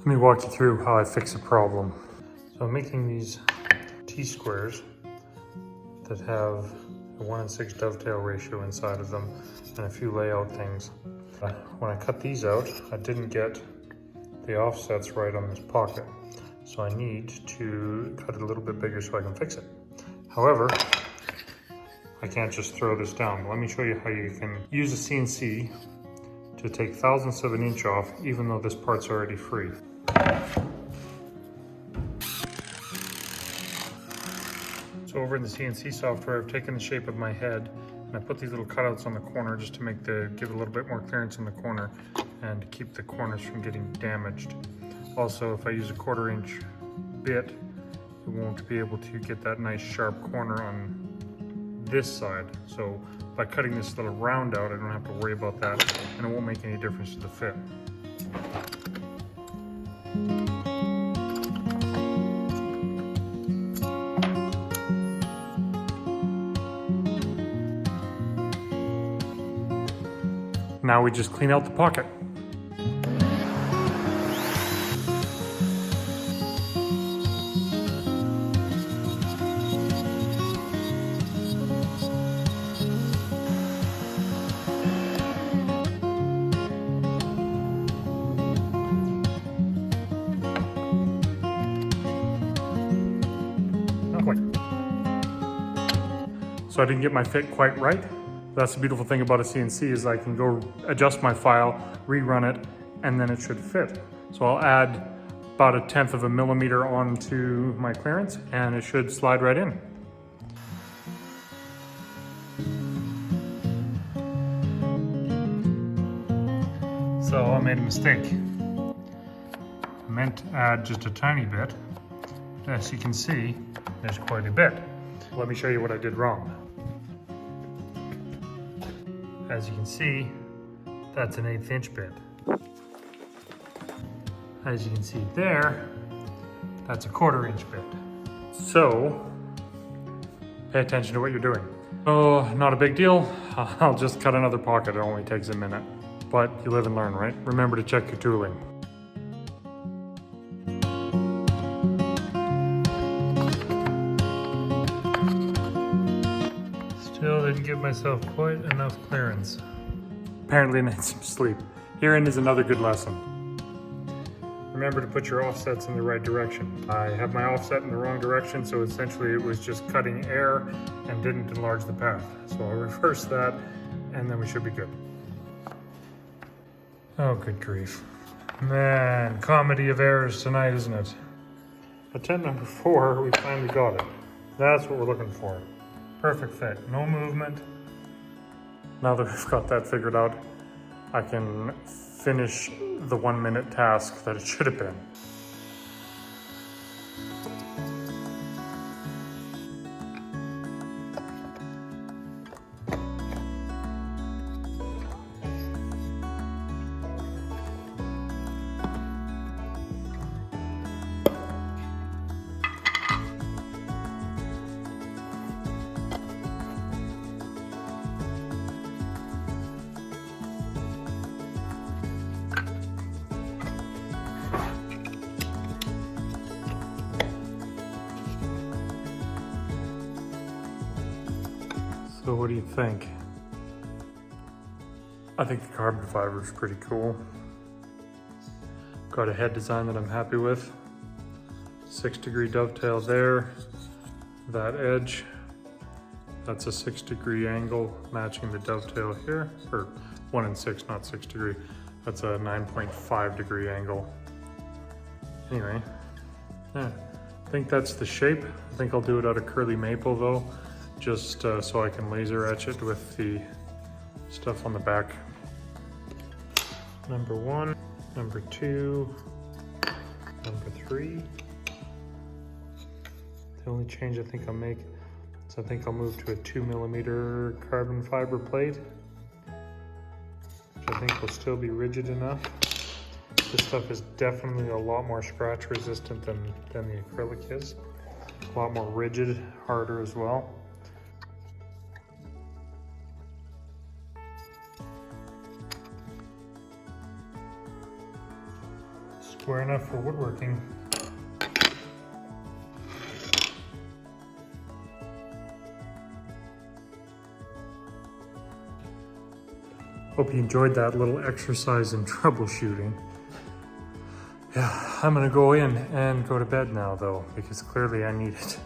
Let me walk you through how I fix a problem. So I'm making these T-squares that have a 1:6 dovetail ratio inside of them and a few layout things. When I cut these out, I didn't get the offsets right on this pocket. So I need to cut it a little bit bigger so I can fix it. However, I can't just throw this down. Let me show you how you can use a CNC to take thousandths of an inch off, even though this part's already free. So over in the CNC software, I've taken the shape of my head and I put these little cutouts on the corner just to give a little bit more clearance in the corner and to keep the corners from getting damaged. Also, if I use a 1/4 inch bit, it won't be able to get that nice sharp corner on this side. So by cutting this little round out, I don't have to worry about that, and it won't make any difference to the fit. Now we just clean out the pocket. So I didn't get my fit quite right. That's the beautiful thing about a CNC is I can go adjust my file, rerun it, and then it should fit. So I'll add about 1/10 of a millimeter onto my clearance and it should slide right in. So I made a mistake. I meant to add just a tiny bit. As you can see, there's quite a bit. Let me show you what I did wrong. As you can see, that's an 1/8 inch bit. As you can see there, that's a 1/4 inch bit. So, pay attention to what you're doing. Oh, not a big deal. I'll just cut another pocket. It only takes a minute. But you live and learn, right? Remember to check your tooling. Still didn't give myself quite enough clearance. Apparently I need some sleep. Herein is another good lesson. Remember to put your offsets in the right direction. I have my offset in the wrong direction, so essentially it was just cutting air and didn't enlarge the path. So I'll reverse that and then we should be good. Oh, good grief. Man, comedy of errors tonight, isn't it? Attempt number 4, we finally got it. That's what we're looking for. Perfect fit, no movement. Now that we've got that figured out, I can finish the 1-minute task that it should have been. So what do you think? I think the carbon fiber is pretty cool. Got a head design that I'm happy with. 6-degree dovetail there. That edge, that's a 6-degree angle matching the dovetail here, or 1/6, not 6-degree. That's a 9.5 degree angle. Anyway, yeah, I think that's the shape. I think I'll do it out of curly maple though, just so I can laser etch it with the stuff on the back. Number 1, number 2, number 3. The only change I think I'll make is I think I'll move to a 2mm carbon fiber plate, which I think will still be rigid enough. This stuff is definitely a lot more scratch resistant than the acrylic is. A lot more rigid, harder as well. square enough for woodworking. Hope you enjoyed that little exercise in troubleshooting. Yeah, I'm gonna go in and go to bed now though, because clearly I need it.